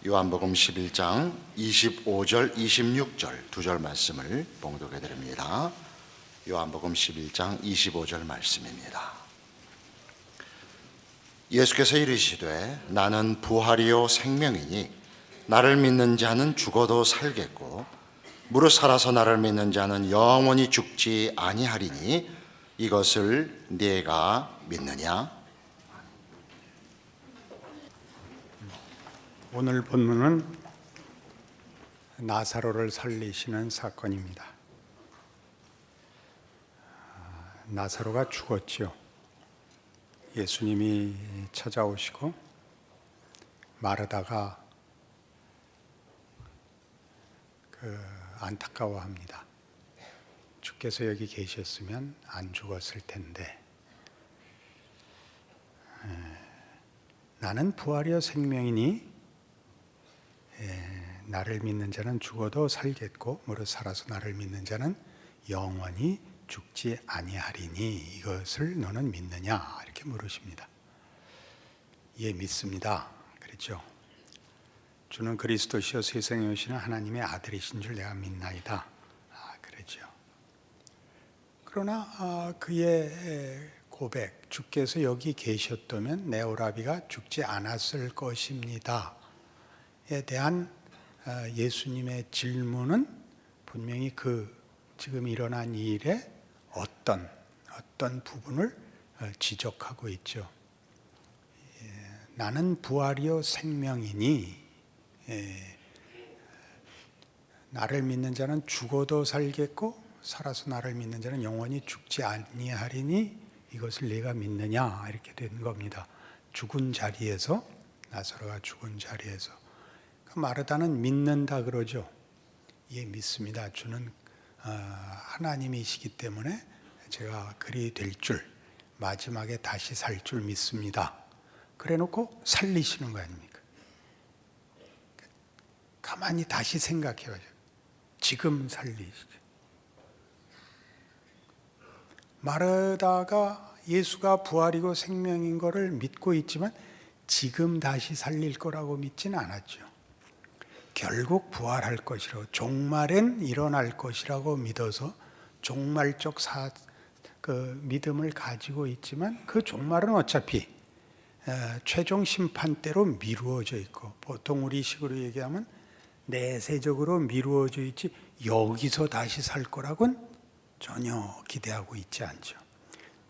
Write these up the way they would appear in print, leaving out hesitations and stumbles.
요한복음 11장 25절, 26절 두 절 말씀을 봉독해 드립니다. 요한복음 11장 25절 말씀입니다. 예수께서 이르시되 나는 부활이요 생명이니 나를 믿는 자는 죽어도 살겠고 무릇 살아서 나를 믿는 자는 영원히 죽지 아니하리니 이것을 네가 믿느냐? 오늘 본문은 나사로를 살리시는 사건입니다. 나사로가 죽었지요. 예수님이 찾아오시고 마르다가 안타까워합니다. 주께서 여기 계셨으면 안 죽었을 텐데. 나는 부활이요 생명이니 나를 믿는 자는 죽어도 살겠고 무릇 살아서 나를 믿는 자는 영원히 죽지 아니하리니 이것을 너는 믿느냐? 이렇게 물으십니다. 예, 믿습니다. 그랬죠. 주는 그리스도시요 세상에 오시는 하나님의 아들이신 줄 내가 믿나이다. 그랬죠. 그러나 그의 고백, 주께서 여기 계셨다면 내 오라비가 죽지 않았을 것입니다. 에 대한 예수님의 질문은 분명히 지금 일어난 일의 어떤 부분을 지적하고 있죠. 나는 부활이요 생명이니 나를 믿는 자는 죽어도 살겠고 살아서 나를 믿는 자는 영원히 죽지 아니하리니 이것을 네가 믿느냐? 이렇게 된 겁니다. 죽은 자리에서, 나사로가 죽은 자리에서 마르다는 믿는다 그러죠. 예, 믿습니다. 주는 하나님이시기 때문에 제가 그리 될 줄, 마지막에 다시 살 줄 믿습니다. 그래 놓고 살리시는 거 아닙니까? 가만히 다시 생각해 봐요. 지금 살리시죠. 마르다가 예수가 부활이고 생명인 거를 믿고 있지만 지금 다시 살릴 거라고 믿지는 않았죠. 결국 부활할 것이라고, 종말엔 일어날 것이라고 믿어서 종말적 믿음을 가지고 있지만 그 종말은 어차피 최종 심판대로 미루어져 있고, 보통 우리식으로 얘기하면 내세적으로 미루어져 있지 여기서 다시 살 거라고는 전혀 기대하고 있지 않죠.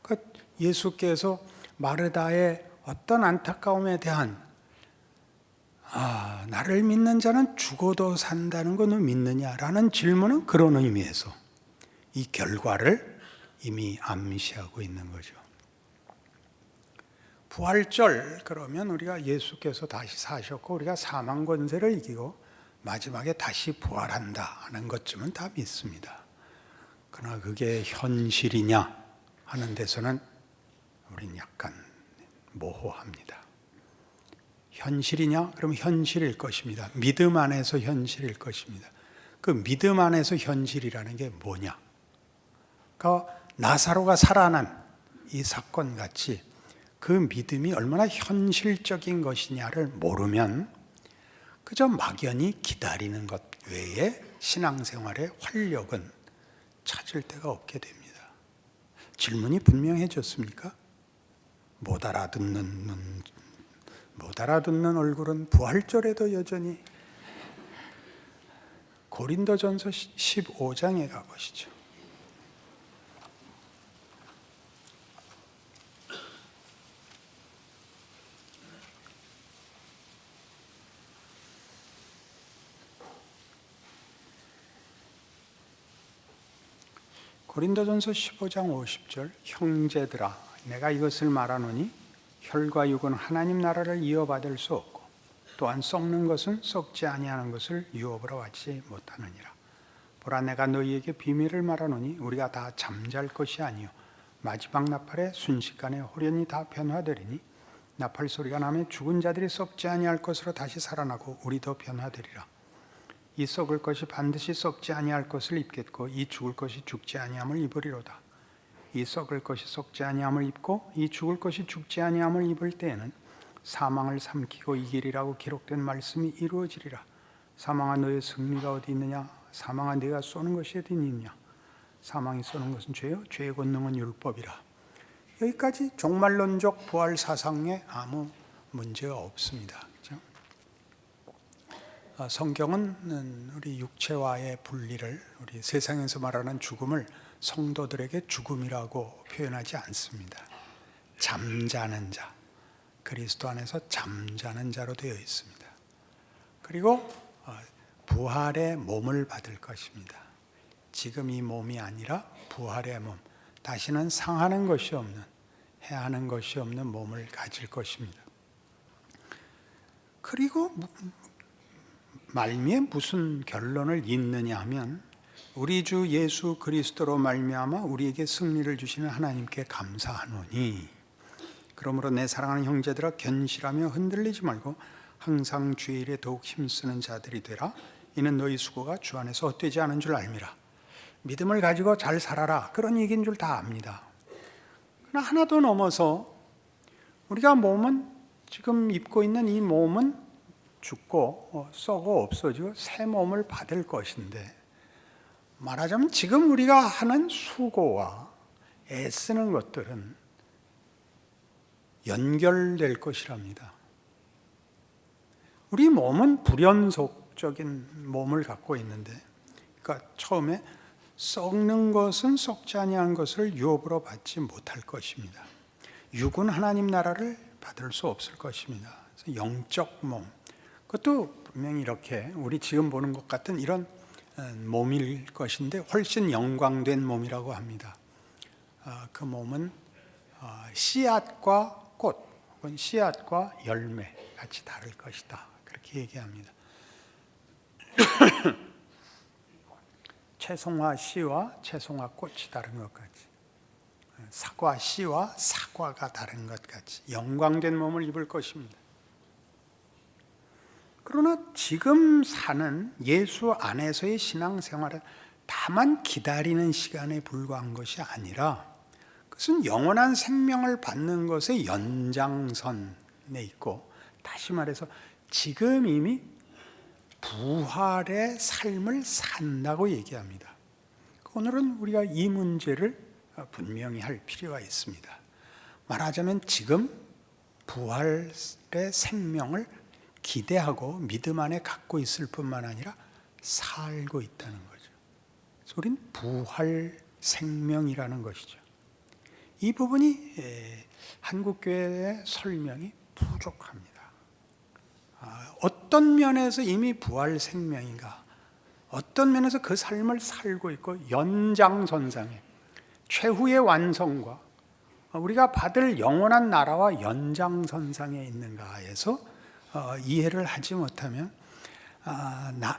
그러니까 예수께서 마르다의 어떤 안타까움에 대한 나를 믿는 자는 죽어도 산다는 거 너 믿느냐라는 질문은 그런 의미에서 이 결과를 이미 암시하고 있는 거죠. 부활절 그러면 우리가 예수께서 다시 사셨고 우리가 사망 권세를 이기고 마지막에 다시 부활한다 하는 것쯤은 다 믿습니다. 그러나 그게 현실이냐 하는 데서는 우린 약간 모호합니다. 현실이냐? 그럼 현실일 것입니다. 믿음 안에서 현실일 것입니다. 그 믿음 안에서 현실이라는 게 뭐냐? 그러니까 나사로가 살아난 이 사건 같이 그 믿음이 얼마나 현실적인 것이냐를 모르면 그저 막연히 기다리는 것 외에 신앙생활의 활력은 찾을 데가 없게 됩니다. 질문이 분명해졌습니까? 못 알아듣는 얼굴은 부활절에도 여전히. 고린도전서 15장에 가보시죠. 고린도전서 15장 50절, 형제들아 내가 이것을 말하노니 혈과 육은 하나님 나라를 이어받을 수 없고 또한 썩는 것은 썩지 아니하는 것을 유업으로 받지 못하느니라. 보라 내가 너희에게 비밀을 말하노니 우리가 다 잠잘 것이 아니요 마지막 나팔에 순식간에 호련히 다 변화되리니 나팔 소리가 나면 죽은 자들이 썩지 아니할 것으로 다시 살아나고 우리도 변화되리라. 이 썩을 것이 반드시 썩지 아니할 것을 입겠고 이 죽을 것이 죽지 아니함을 입으리로다. 이 썩을 것이 썩지 아니함을 입고 이 죽을 것이 죽지 아니함을 입을 때에는 사망을 삼키고 이기리라고 기록된 말씀이 이루어지리라. 사망아 너의 승리가 어디 있느냐? 사망아 네가 쏘는 것이 어디 있느냐? 사망이 쏘는 것은 죄요, 죄의 권능은 율법이라. 여기까지 종말론적 부활 사상에 아무 문제가 없습니다. 그렇죠? 성경은 우리 육체와의 분리를, 우리 세상에서 말하는 죽음을 성도들에게 죽음이라고 표현하지 않습니다. 잠자는 자, 그리스도 안에서 잠자는 자로 되어 있습니다. 그리고 부활의 몸을 받을 것입니다. 지금 이 몸이 아니라 부활의 몸, 다시는 상하는 것이 없는, 해하는 것이 없는 몸을 가질 것입니다. 그리고 말미에 무슨 결론을 잇느냐 하면, 우리 주 예수 그리스도로 말미암아 우리에게 승리를 주시는 하나님께 감사하노니, 그러므로 내 사랑하는 형제들아 견실하며 흔들리지 말고 항상 주의 일에 더욱 힘쓰는 자들이 되라. 이는 너희 수고가 주 안에서 헛되지 않은 줄 알미라. 믿음을 가지고 잘 살아라, 그런 얘기인 줄 다 압니다. 그러나 하나 더 넘어서 우리가 몸은, 지금 입고 있는 이 몸은 죽고 썩어 없어지고 새 몸을 받을 것인데, 말하자면 지금 우리가 하는 수고와 애쓰는 것들은 연결될 것이랍니다. 우리 몸은 불연속적인 몸을 갖고 있는데, 그러니까 처음에 썩는 것은 썩지 아니한 것을 유업으로 받지 못할 것입니다. 육은 하나님 나라를 받을 수 없을 것입니다. 그래서 영적 몸, 그것도 분명히 이렇게 우리 지금 보는 것 같은 이런 몸일 것인데 훨씬 영광된 몸이라고 합니다. 그 몸은 씨앗과 꽃, 혹은 씨앗과 열매 같이 다를 것이다, 그렇게 얘기합니다. 채송화 씨와 채송화 꽃이 다른 것 같이, 사과 씨와 사과가 다른 것 같이 영광된 몸을 입을 것입니다. 그러나 지금 사는 예수 안에서의 신앙생활은 다만 기다리는 시간에 불과한 것이 아니라, 그것은 영원한 생명을 받는 것의 연장선에 있고, 다시 말해서 지금 이미 부활의 삶을 산다고 얘기합니다. 오늘은 우리가 이 문제를 분명히 할 필요가 있습니다. 말하자면 지금 부활의 생명을 기대하고 믿음 안에 갖고 있을 뿐만 아니라 살고 있다는 거죠. 그래서 우린 부활 생명이라는 것이죠. 이 부분이 한국교회의 설명이 부족합니다. 어떤 면에서 이미 부활 생명인가, 어떤 면에서 그 삶을 살고 있고 연장선상에 최후의 완성과 우리가 받을 영원한 나라와 연장선상에 있는가에서 이해를 하지 못하면,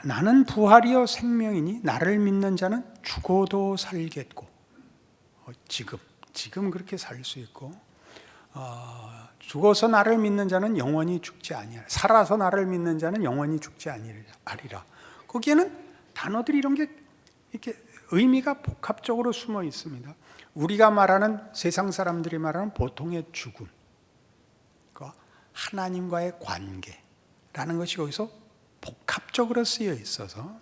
나는 부활이요 생명이니 나를 믿는 자는 죽어도 살겠고, 지금 그렇게 살 수 있고, 죽어서 나를 믿는 자는 영원히 죽지 아니하리라, 살아서 나를 믿는 자는 영원히 죽지 아니하리라. 거기에는 단어들이 이런 게 이렇게 의미가 복합적으로 숨어 있습니다. 우리가 말하는, 세상 사람들이 말하는 보통의 죽음, 하나님과의 관계라는 것이 거기서 복합적으로 쓰여 있어서,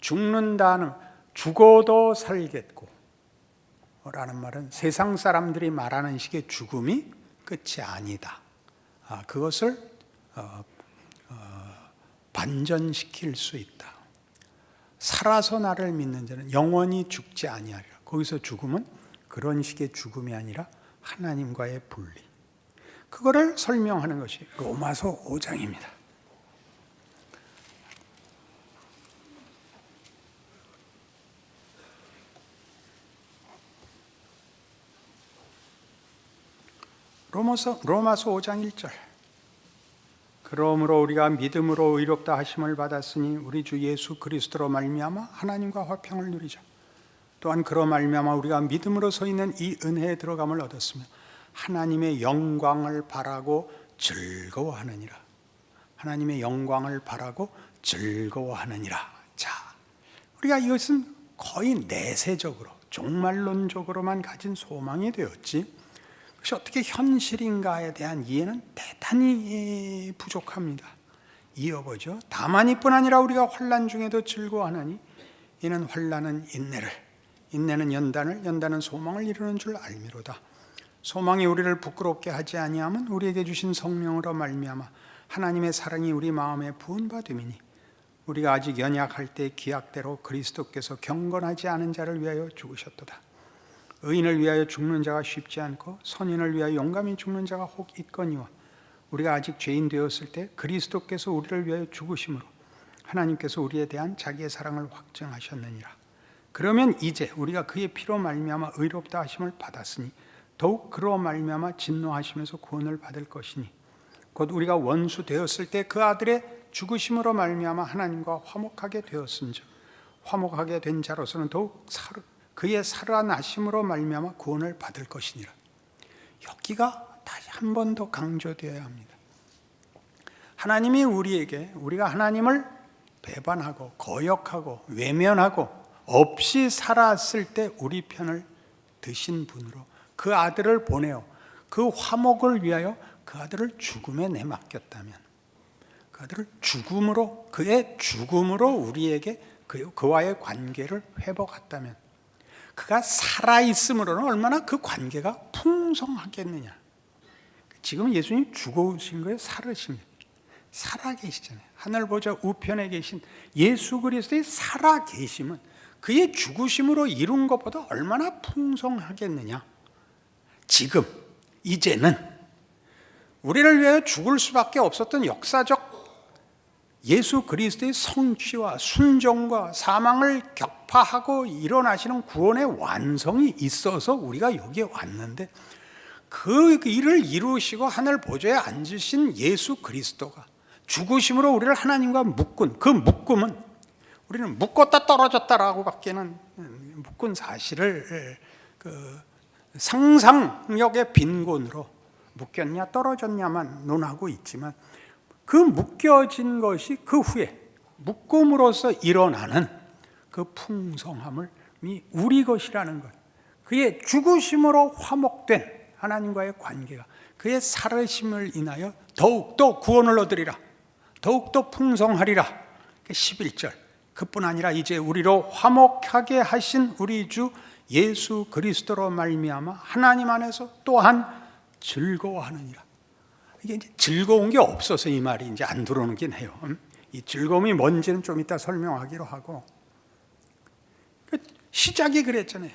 죽는다는, 죽어도 살겠고 라는 말은 세상 사람들이 말하는 식의 죽음이 끝이 아니다. 그것을 반전시킬 수 있다. 살아서 나를 믿는 자는 영원히 죽지 아니하리라. 거기서 죽음은 그런 식의 죽음이 아니라 하나님과의 분리, 그거를 설명하는 것이 로마서 5장입니다. 로마서 5장 1절. 그러므로 우리가 믿음으로 의롭다 하심을 받았으니 우리 주 예수 그리스도로 말미암아 하나님과 화평을 누리자. 또한 그로 말미암아 우리가 믿음으로 서 있는 이 은혜에 들어감을 얻었으며 하나님의 영광을 바라고 즐거워하느니라. 하나님의 영광을 바라고 즐거워하느니라. 자, 우리가 이것은 거의 내세적으로, 종말론적으로만 가진 소망이 되었지, 그것이 어떻게 현실인가에 대한 이해는 대단히 부족합니다. 이어보죠. 다만 이뿐 아니라 우리가 환난 중에도 즐거워하나니 이는 환난은 인내를, 인내는 연단을, 연단은 소망을 이루는 줄 알미로다. 소망이 우리를 부끄럽게 하지 아니함은 우리에게 주신 성령으로 말미암아 하나님의 사랑이 우리 마음에 부은 바 됨이니 우리가 아직 연약할 때 기약대로 그리스도께서 경건하지 않은 자를 위하여 죽으셨도다. 의인을 위하여 죽는 자가 쉽지 않고 선인을 위하여 용감히 죽는 자가 혹 있거니와 우리가 아직 죄인 되었을 때 그리스도께서 우리를 위하여 죽으심으로 하나님께서 우리에 대한 자기의 사랑을 확증하셨느니라. 그러면 이제 우리가 그의 피로 말미암아 의롭다 하심을 받았으니 더욱 그로 말미암아 진노하시면서 구원을 받을 것이니 곧 우리가 원수 되었을 때 그 아들의 죽으심으로 말미암아 하나님과 화목하게 되었은즉 화목하게 된 자로서는 더욱 그의 살아나심으로 말미암아 구원을 받을 것이니라. 여기가 다시 한 번 더 강조되어야 합니다. 하나님이 우리가 하나님을 배반하고 거역하고 외면하고 없이 살았을 때 우리 편을 드신 분으로 그 아들을 보내어 그 화목을 위하여 그 아들을 죽음에 내맡겼다면, 그 아들을 죽음으로, 그의 죽음으로 우리에게 그와의 관계를 회복했다면 그가 살아있음으로는 얼마나 그 관계가 풍성하겠느냐. 지금 예수님 죽어오신 거예요? 살아계시잖아요. 하늘 보좌 우편에 계신 예수 그리스도의 살아계심은 그의 죽으심으로 이룬 것보다 얼마나 풍성하겠느냐. 지금 이제는 우리를 위하여 죽을 수밖에 없었던 역사적 예수 그리스도의 성취와 순종과 사망을 격파하고 일어나시는 구원의 완성이 있어서 우리가 여기에 왔는데 그 일을 이루시고 하늘 보좌에 앉으신 예수 그리스도가 죽으심으로 우리를 하나님과 묶은 그 묶음은 우리는 묶었다 떨어졌다라고 밖에는 묶은 사실을 상상력의 빈곤으로 묶였냐 떨어졌냐만 논하고 있지만 그 묶여진 것이 그 후에 묶음으로써 일어나는 그 풍성함이 우리 것이라는 것, 그의 죽으심으로 화목된 하나님과의 관계가 그의 살으심을 인하여 더욱더 구원을 얻으리라, 더욱더 풍성하리라. 11절, 그뿐 아니라 이제 우리로 화목하게 하신 우리 주 예수 그리스도로 말미암아 하나님 안에서 또한 즐거워하느니라. 이게 이제 즐거운 게 없어서 이 말이 이제 안 들어오긴 해요. 이 즐거움이 뭔지는 좀 이따 설명하기로 하고, 시작이 그랬잖아요.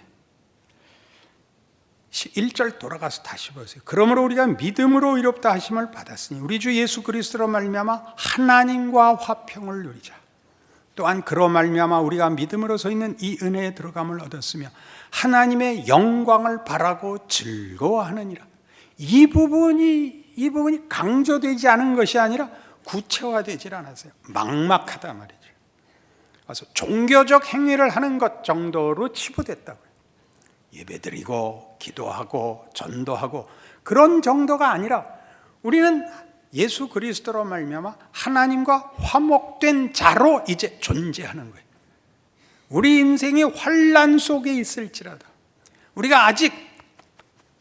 1절 돌아가서 다시 보세요. 그러므로 우리가 믿음으로 의롭다 하심을 받았으니 우리 주 예수 그리스도로 말미암아 하나님과 화평을 누리자. 또한 그로 말미암아 우리가 믿음으로 서 있는 이 은혜에 들어감을 얻었으며 하나님의 영광을 바라고 즐거워하느니라. 이 부분이 강조되지 않은 것이 아니라 구체화되질 않았어요. 막막하다 말이죠. 그래서 종교적 행위를 하는 것 정도로 치부됐다고요. 예배드리고 기도하고 전도하고 그런 정도가 아니라 우리는 예수 그리스도로 말미암아 하나님과 화목된 자로 이제 존재하는 거예요. 우리 인생이 환난 속에 있을지라도 우리가 아직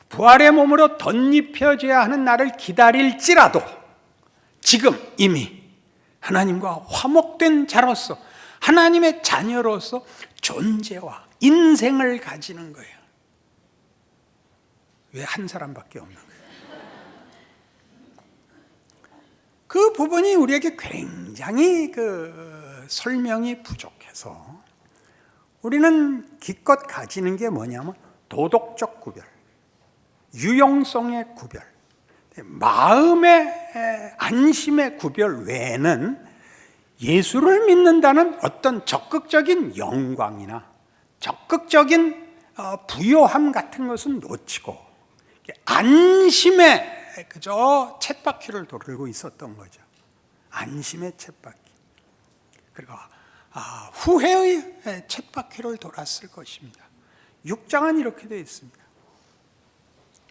부활의 몸으로 덧입혀져야 하는 날을 기다릴지라도 지금 이미 하나님과 화목된 자로서 하나님의 자녀로서 존재와 인생을 가지는 거예요. 왜 한 사람밖에 없는 거예요? 그 부분이 우리에게 굉장히 설명이 부족해서 우리는 기껏 가지는 게 뭐냐면 도덕적 구별, 유용성의 구별, 마음의 안심의 구별 외에는 예수를 믿는다는 어떤 적극적인 영광이나 적극적인 부요함 같은 것은 놓치고 안심의 그저 쳇바퀴를 돌고 있었던 거죠. 안심의 쳇바퀴. 그리고 후회의 쳇바퀴를 돌았을 것입니다. 6장은 이렇게 되어 있습니다.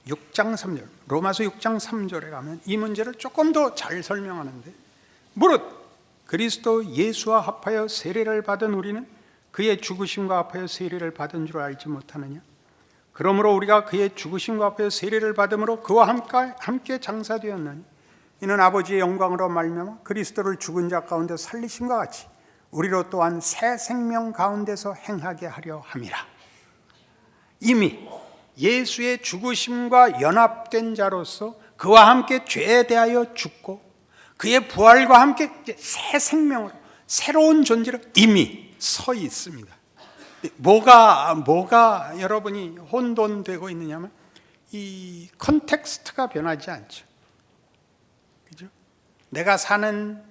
6장 3절, 로마서 6장 3절에 가면 이 문제를 조금 더 잘 설명하는데, 무릇 그리스도 예수와 합하여 세례를 받은 우리는 그의 죽으심과 합하여 세례를 받은 줄 알지 못하느냐? 그러므로 우리가 그의 죽으심과 앞에 세례를 받음으로 그와 함께 장사되었나니 이는 아버지의 영광으로 말미암아 그리스도를 죽은 자 가운데 살리심과 같이 우리로 또한 새 생명 가운데서 행하게 하려 함이라. 이미 예수의 죽으심과 연합된 자로서 그와 함께 죄에 대하여 죽고 그의 부활과 함께 새 생명으로 새로운 존재로 이미 서 있습니다. 뭐가 여러분이 혼돈되고 있느냐면 이 컨텍스트가 변하지 않죠. 그죠? 내가 사는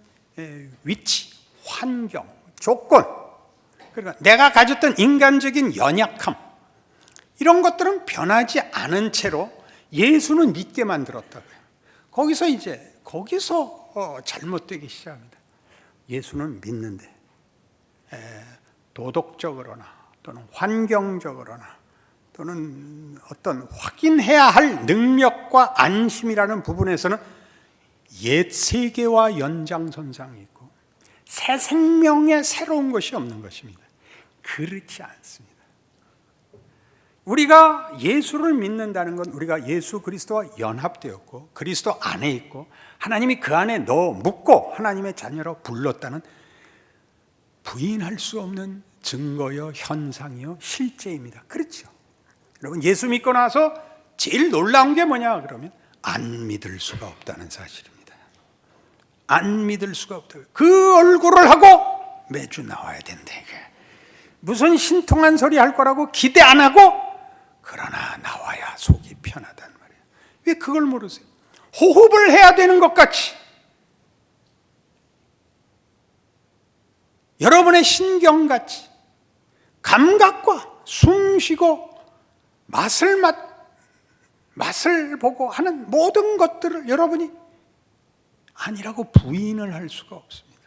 위치, 환경, 조건, 그러니까 내가 가졌던 인간적인 연약함, 이런 것들은 변하지 않은 채로 예수는 믿게 만들었다고요. 거기서 잘못되기 시작합니다. 예수는 믿는데 도덕적으로나 또는 환경적으로나 또는 어떤 확인해야 할 능력과 안심이라는 부분에서는 옛 세계와 연장선상이 있고 새 생명의 새로운 것이 없는 것입니다. 그렇지 않습니다. 우리가 예수를 믿는다는 건 우리가 예수 그리스도와 연합되었고 그리스도 안에 있고 하나님이 그 안에 넣어 묻고 하나님의 자녀로 불렀다는 부인할 수 없는 증거요, 현상이요, 실제입니다. 그렇죠? 여러분, 예수 믿고 나서 제일 놀라운 게 뭐냐 그러면 안 믿을 수가 없다는 사실입니다. 안 믿을 수가 없다. 그 얼굴을 하고 매주 나와야 된대. 무슨 신통한 소리 할 거라고 기대 안 하고 그러나 나와야 속이 편하단 말이에요. 왜 그걸 모르세요? 호흡을 해야 되는 것 같이 여러분의 신경같이 감각과 숨쉬고 맛을 보고 하는 모든 것들을 여러분이 아니라고 부인을 할 수가 없습니다.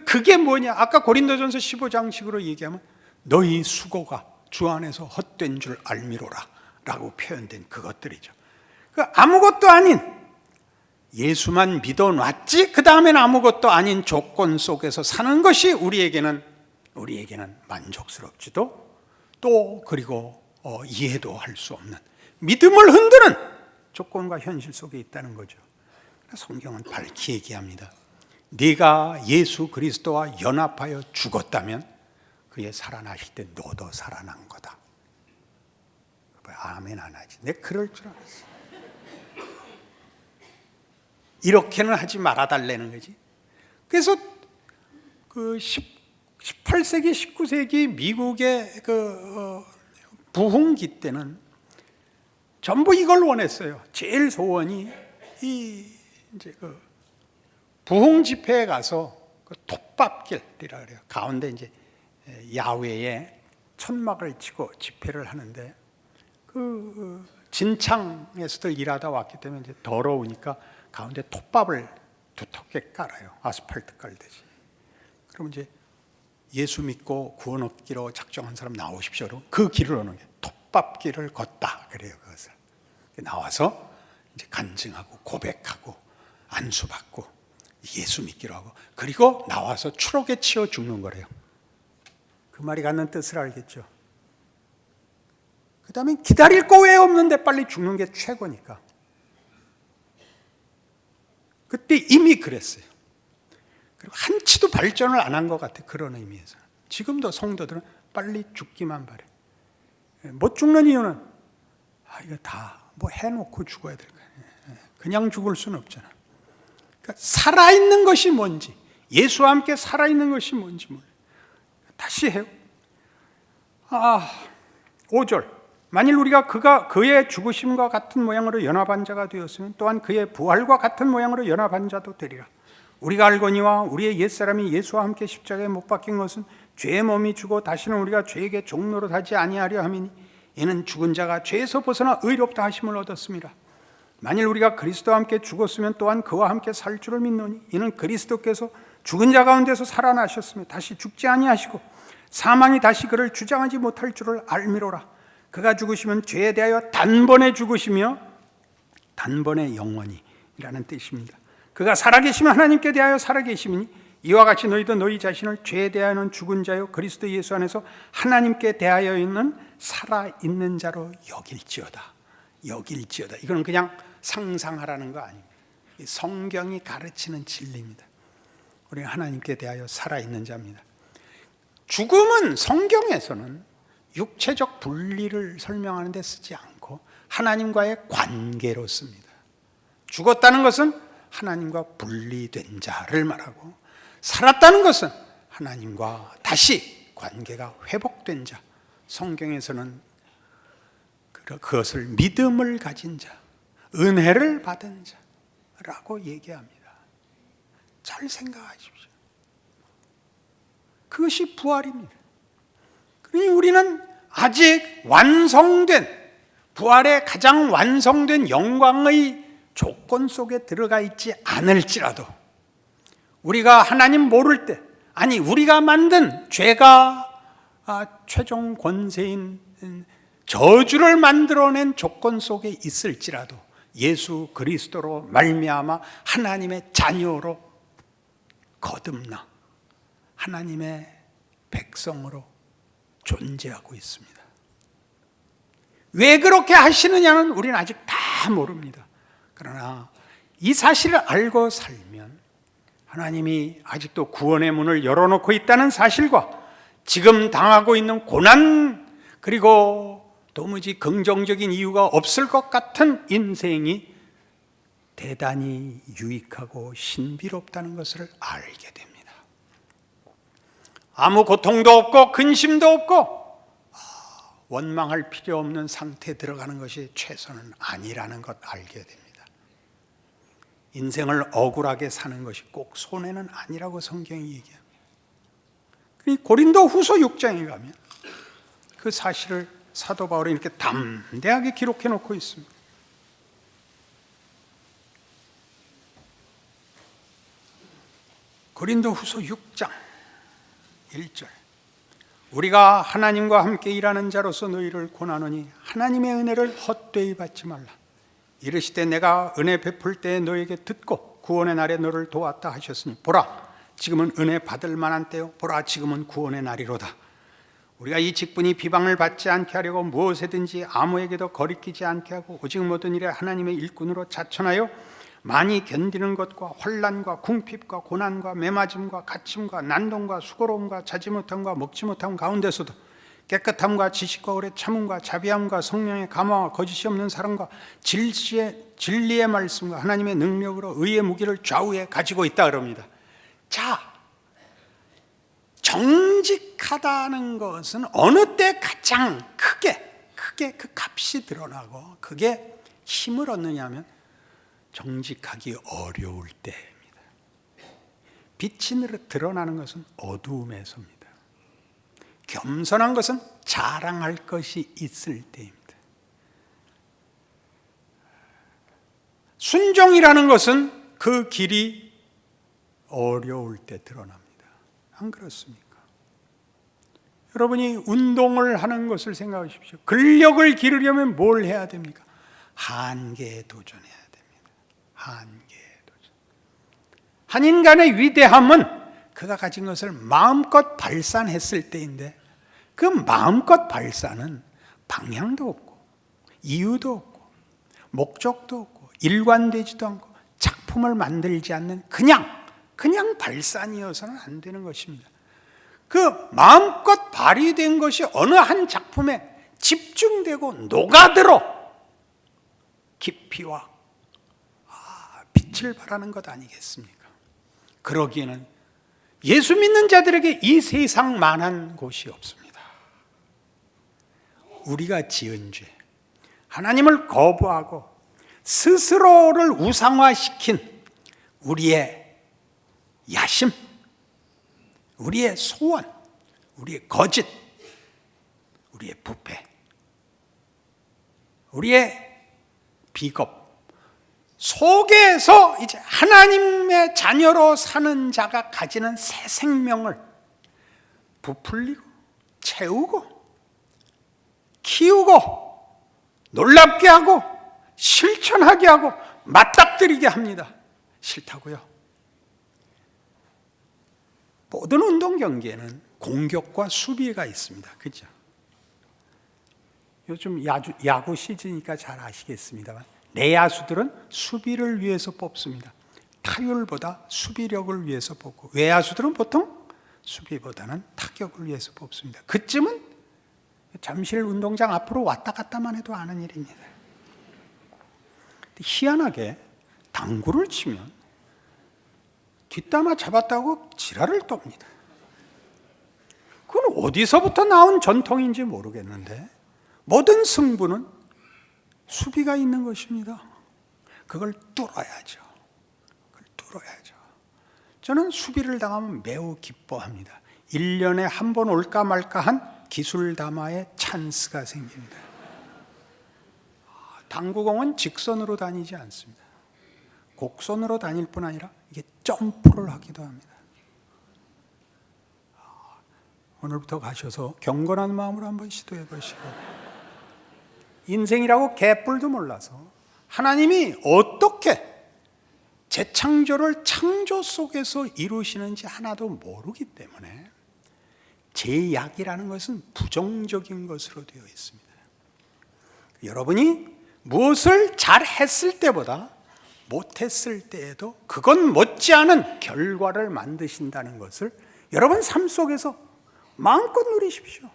그게 뭐냐? 아까 고린도전서 15장식으로 얘기하면 너희 수고가 주 안에서 헛된 줄 알미로라 라고 표현된 그것들이죠. 아무것도 아닌 예수만 믿어놨지 그 다음엔 아무것도 아닌 조건 속에서 사는 것이 우리에게는 만족스럽지도 또 그리고 이해도 할 수 없는 믿음을 흔드는 조건과 현실 속에 있다는 거죠. 성경은 밝히 얘기합니다. 네가 예수 그리스도와 연합하여 죽었다면 그의 살아나실 때 너도 살아난 거다. 아멘 안 하지. 내가 그럴 줄 알았어. 이렇게는 하지 말아달라는 거지. 그래서 그 18세기, 19세기 미국의 부흥기 때는 전부 이걸 원했어요. 제일 소원이 이제 부흥 집회에 가서 톱밥길이라 그래요. 가운데 이제 야외에 천막을 치고 집회를 하는데 진창에서들 일하다 왔기 때문에 이제 더러우니까 가운데 톱밥을 두텁게 깔아요. 아스팔트 깔듯이. 그럼 이제 예수 믿고 구원 얻기로 작정한 사람 나오십시오. 그 길을 오는 게 톱밥길을 걷다 그래요. 그것을 나와서 이제 간증하고 고백하고 안수받고 예수 믿기로 하고 그리고 나와서 추록에 치여 죽는 거래요. 그 말이 갖는 뜻을 알겠죠. 그 다음에 기다릴 거 왜 없는데 빨리 죽는 게 최고니까. 그때 이미 그랬어요. 그리고 한치도 발전을 안 한 것 같아. 그런 의미에서 지금도 성도들은 빨리 죽기만 바래. 못 죽는 이유는 이거 다 뭐 해놓고 죽어야 될 거야. 그냥 죽을 수는 없잖아. 그러니까 살아있는 것이 뭔지, 예수와 함께 살아있는 것이 뭔지 몰라요. 다시 해요. 5절. 만일 우리가 그의 죽으심과 같은 모양으로 연합한 자가 되었으면 또한 그의 부활과 같은 모양으로 연합한 자도 되리라. 우리가 알거니와 우리의 옛사람이 예수와 함께 십자가에 못 박힌 것은 죄의 몸이 죽어 다시는 우리가 죄에게 종노릇 하지 아니하려 함이니 이는 죽은 자가 죄에서 벗어나 의롭다 하심을 얻었습니다. 만일 우리가 그리스도와 함께 죽었으면 또한 그와 함께 살 줄을 믿노니 이는 그리스도께서 죽은 자 가운데서 살아나셨으며 다시 죽지 아니하시고 사망이 다시 그를 주장하지 못할 줄을 알미로라. 그가 죽으시면 죄에 대하여 단번에 죽으시며 단번에 영원히 이라는 뜻입니다. 그가 살아계시면 하나님께 대하여 살아계심이니 이와 같이 너희도 너희 자신을 죄에 대하여는 죽은 자요 그리스도 예수 안에서 하나님께 대하여 있는 살아있는 자로 여길지어다. 여길지어다. 이건 그냥 상상하라는 거 아닙니다. 성경이 가르치는 진리입니다. 우리는 하나님께 대하여 살아있는 자입니다. 죽음은 성경에서는 육체적 분리를 설명하는 데 쓰지 않고 하나님과의 관계로 씁니다. 죽었다는 것은 하나님과 분리된 자를 말하고, 살았다는 것은 하나님과 다시 관계가 회복된 자, 성경에서는 그것을 믿음을 가진 자, 은혜를 받은 자라고 얘기합니다. 잘 생각하십시오. 그것이 부활입니다. 그러니 우리는 아직 완성된, 부활의 가장 완성된 영광의 조건 속에 들어가 있지 않을지라도, 우리가 하나님 모를 때, 아니 우리가 만든 죄가 최종 권세인 저주를 만들어낸 조건 속에 있을지라도 예수 그리스도로 말미암아 하나님의 자녀로 거듭나 하나님의 백성으로 존재하고 있습니다. 왜 그렇게 하시느냐는 우리는 아직 다 모릅니다. 그러나 이 사실을 알고 살면 하나님이 아직도 구원의 문을 열어놓고 있다는 사실과 지금 당하고 있는 고난, 그리고 도무지 긍정적인 이유가 없을 것 같은 인생이 대단히 유익하고 신비롭다는 것을 알게 됩니다. 아무 고통도 없고 근심도 없고 원망할 필요 없는 상태에 들어가는 것이 최선은 아니라는 것 알게 됩니다. 인생을 억울하게 사는 것이 꼭 손해는 아니라고 성경이 얘기합니다. 고린도 후서 6장에 가면 그 사실을 사도 바울이 이렇게 담대하게 기록해 놓고 있습니다. 고린도 후서 6장 1절, 우리가 하나님과 함께 일하는 자로서 너희를 권하노니 하나님의 은혜를 헛되이 받지 말라. 이르시되 내가 은혜 베풀 때 너에게 듣고 구원의 날에 너를 도왔다 하셨으니 보라 지금은 은혜 받을 만한 때요, 보라 지금은 구원의 날이로다. 우리가 이 직분이 비방을 받지 않게 하려고 무엇에든지 아무에게도 거리끼지 않게 하고 오직 모든 일에 하나님의 일꾼으로 자천하여 많이 견디는 것과 환난과 궁핍과 고난과 매맞음과 갇힘과 난동과 수고로움과 자지 못함과 먹지 못함 가운데서도 깨끗함과 지식과 오래 참음과 자비함과 성령의 감화와 거짓이 없는 사랑과 진리의 말씀과 하나님의 능력으로 의의 무기를 좌우에 가지고 있다 그럽니다. 자, 정직하다는 것은 어느 때 가장 크게 그 값이 드러나고 그게 힘을 얻느냐면 정직하기 어려울 때입니다. 빛이 드러나는 것은 어두움에서입니다. 겸손한 것은 자랑할 것이 있을 때입니다. 순종이라는 것은 그 길이 어려울 때 드러납니다. 안 그렇습니까? 여러분이 운동을 하는 것을 생각하십시오. 근력을 기르려면 뭘 해야 됩니까? 한계에 도전해야 됩니다. 한계에 도전. 한 인간의 위대함은 그가 가진 것을 마음껏 발산했을 때인데, 그 마음껏 발산은 방향도 없고 이유도 없고 목적도 없고 일관되지도 않고 작품을 만들지 않는 그냥 발산이어서는 안 되는 것입니다. 그 마음껏 발휘된 것이 어느 한 작품에 집중되고 녹아들어 깊이와 빛을 발하는 것 아니겠습니까? 그러기에는 예수 믿는 자들에게 이 세상만한 곳이 없습니다. 우리가 지은 죄, 하나님을 거부하고 스스로를 우상화시킨 우리의 야심, 우리의 소원, 우리의 거짓, 우리의 부패, 우리의 비겁 속에서 이제 하나님의 자녀로 사는 자가 가지는 새 생명을 부풀리고 채우고 키우고 놀랍게 하고 실천하게 하고 맞닥뜨리게 합니다. 싫다고요? 모든 운동 경기에는 공격과 수비가 있습니다. 그렇죠? 요즘 야구 시즌이니까 잘 아시겠습니다만 내야수들은 수비를 위해서 뽑습니다. 타율보다 수비력을 위해서 뽑고 외야수들은 보통 수비보다는 타격을 위해서 뽑습니다. 그쯤은 잠실 운동장 앞으로 왔다 갔다만 해도 아는 일입니다. 희한하게 당구를 치면 뒷담화 잡았다고 지랄을 떱니다. 그건 어디서부터 나온 전통인지 모르겠는데 모든 승부는 수비가 있는 것입니다. 그걸 뚫어야죠. 저는 수비를 당하면 매우 기뻐합니다. 1년에 한 번 올까 말까 한 기술담화의 찬스가 생깁니다. 당구공은 직선으로 다니지 않습니다. 곡선으로 다닐 뿐 아니라 이게 점프를 하기도 합니다. 오늘부터 가셔서 경건한 마음으로 한번 시도해 보시고, 인생이라고 개뿔도 몰라서 하나님이 어떻게 재창조를 창조 속에서 이루시는지 하나도 모르기 때문에 제약이라는 것은 부정적인 것으로 되어 있습니다. 여러분이 무엇을 잘했을 때보다 못했을 때에도 그건 못지않은 결과를 만드신다는 것을 여러분 삶 속에서 마음껏 누리십시오.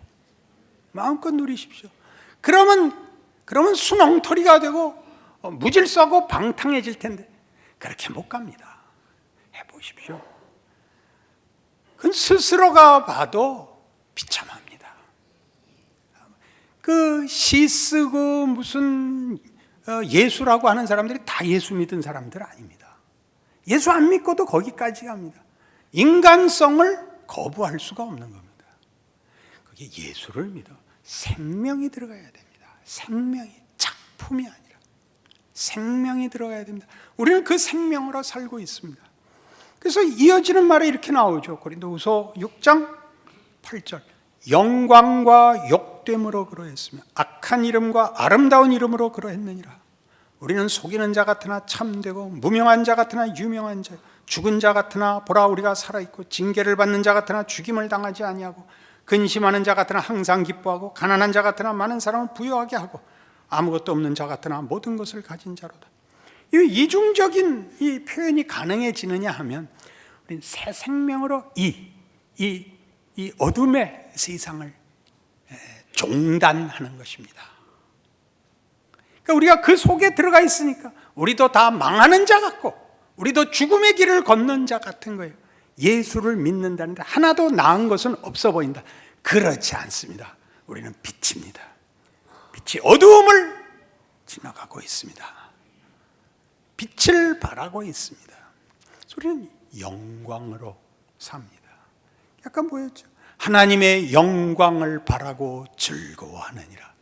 그러면 순엉터리가 되고 무질서하고 방탕해질 텐데 그렇게 못 갑니다. 해보십시오. 그건 스스로가 봐도 비참합니다. 그 시 쓰고 무슨 예수라고 하는 사람들이 다 예수 믿은 사람들 아닙니다. 예수 안 믿고도 거기까지 갑니다. 인간성을 거부할 수가 없는 겁니다. 그게 예수를 믿어 생명이 들어가야 됩니다. 생명이, 작품이 아니라 생명이 들어가야 됩니다. 우리는 그 생명으로 살고 있습니다. 그래서 이어지는 말에 이렇게 나오죠. 고린도후서 6장 8절. 영광과 욕됨으로 그러했으며 악한 이름과 아름다운 이름으로 그러했느니라. 우리는 속이는 자 같으나 참되고 무명한 자 같으나 유명한 자, 죽은 자 같으나 보라 우리가 살아있고 징계를 받는 자 같으나 죽임을 당하지 아니하고 근심하는 자 같으나 항상 기뻐하고 가난한 자 같으나 많은 사람을 부유하게 하고 아무것도 없는 자 같으나 모든 것을 가진 자로다. 이 이중적인 이 표현이 가능해지느냐 하면 우리는 새 생명으로 이 어둠의 세상을 종단하는 것입니다. 그러니까 우리가 그 속에 들어가 있으니까 우리도 다 망하는 자 같고 우리도 죽음의 길을 걷는 자 같은 거예요. 예수를 믿는다는데 하나도 나은 것은 없어 보인다. 그렇지 않습니다. 우리는 빛입니다. 빛이 어두움을 지나가고 있습니다. 빛을 발하고 있습니다. 우리는 영광으로 삽니다. 약간 보였죠? 하나님의 영광을 바라고 즐거워하느니라.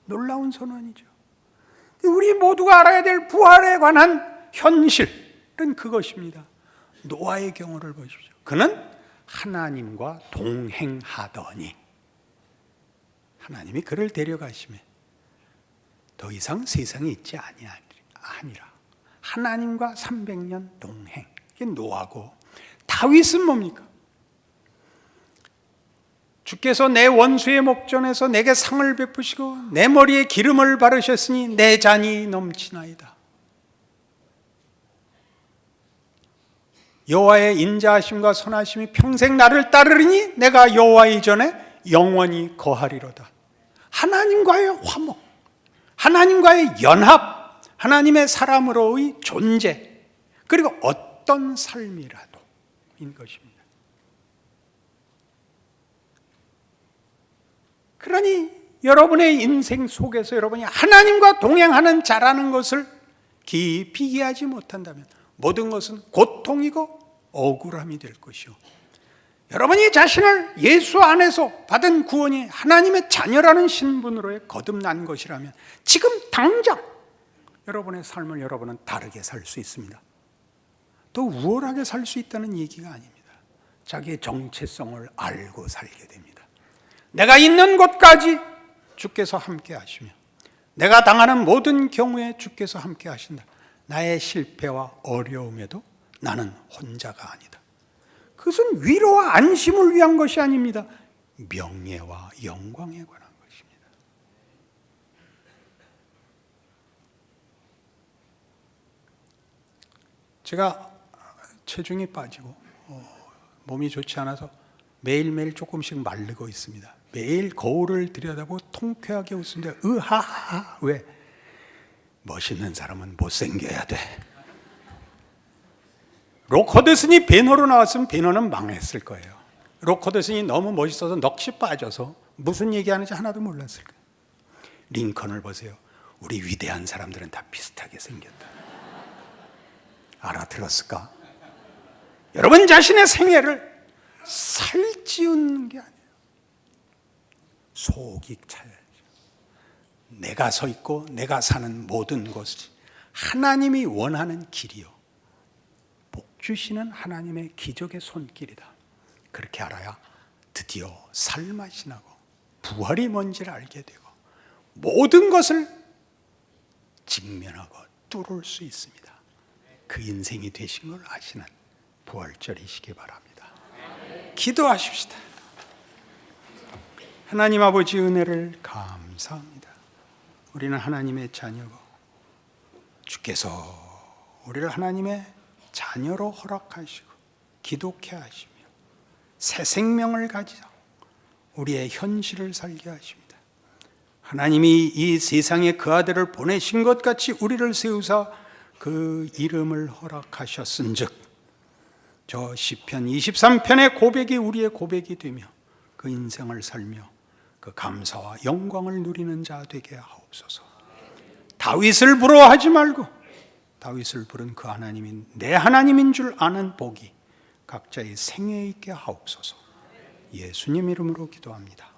놀라운 선언이죠. 우리 모두가 알아야 될 부활에 관한 현실은 그것입니다. 노아의 경우를 보십시오. 그는 하나님과 동행하더니 하나님이 그를 데려가시며 더 이상 세상에 있지 아니하니라. 하나님과 300년 동행. 이게 노아고, 다윗은 뭡니까? 주께서 내 원수의 목전에서 내게 상을 베푸시고 내 머리에 기름을 바르셨으니 내 잔이 넘치나이다. 여호와의 인자하심과 선하심이 평생 나를 따르리니 내가 여호와 이전에 영원히 거하리로다. 하나님과의 화목, 하나님과의 연합, 하나님의 사람으로의 존재, 그리고 어떤 삶이라도 인 것입니다. 그러니 여러분의 인생 속에서 여러분이 하나님과 동행하는 자라는 것을 깊이 이해하지 못한다면 모든 것은 고통이고 억울함이 될 것이요, 여러분이 자신을 예수 안에서 받은 구원이 하나님의 자녀라는 신분으로의 거듭난 것이라면 지금 당장 여러분의 삶을 여러분은 다르게 살 수 있습니다. 또 우월하게 살 수 있다는 얘기가 아닙니다. 자기의 정체성을 알고 살게 됩니다. 내가 있는 곳까지 주께서 함께 하시며 내가 당하는 모든 경우에 주께서 함께 하신다. 나의 실패와 어려움에도 나는 혼자가 아니다. 그것은 위로와 안심을 위한 것이 아닙니다. 명예와 영광에 관한 것입니다. 제가 체중이 빠지고 몸이 좋지 않아서 매일매일 조금씩 마르고 있습니다. 매일 거울을 들여다보고 통쾌하게 웃습니다. 으하하. 왜? 멋있는 사람은 못생겨야 돼. 록 허드슨이 배너로 나왔으면 배너는 망했을 거예요. 록 허드슨이 너무 멋있어서 넋이 빠져서 무슨 얘기하는지 하나도 몰랐을 거예요. 링컨을 보세요. 우리 위대한 사람들은 다 비슷하게 생겼다. 알아들었을까? 여러분 자신의 생애를 살찌우는 게 아니에요. 속이 차야죠. 내가 서 있고 내가 사는 모든 것이 하나님이 원하는 길이요, 복 주시는 하나님의 기적의 손길이다. 그렇게 알아야 드디어 살맛이 나고 부활이 뭔지를 알게 되고 모든 것을 직면하고 뚫을 수 있습니다. 그 인생이 되신 걸 아시는 부활절이시기 바랍니다. 기도하십시다. 하나님 아버지 은혜를 감사합니다. 우리는 하나님의 자녀고 주께서 우리를 하나님의 자녀로 허락하시고 기독케 하시며 새 생명을 가지자 우리의 현실을 살게 하십니다. 하나님이 이 세상에 그 아들을 보내신 것 같이 우리를 세우사 그 이름을 허락하셨은즉 저 시편 23편의 고백이 우리의 고백이 되며 그 인생을 살며 그 감사와 영광을 누리는 자 되게 하옵소서. 다윗을 부러워하지 말고 다윗을 부른 그 하나님이 내 하나님인 줄 아는 복이 각자의 생애에 있게 하옵소서. 예수님 이름으로 기도합니다.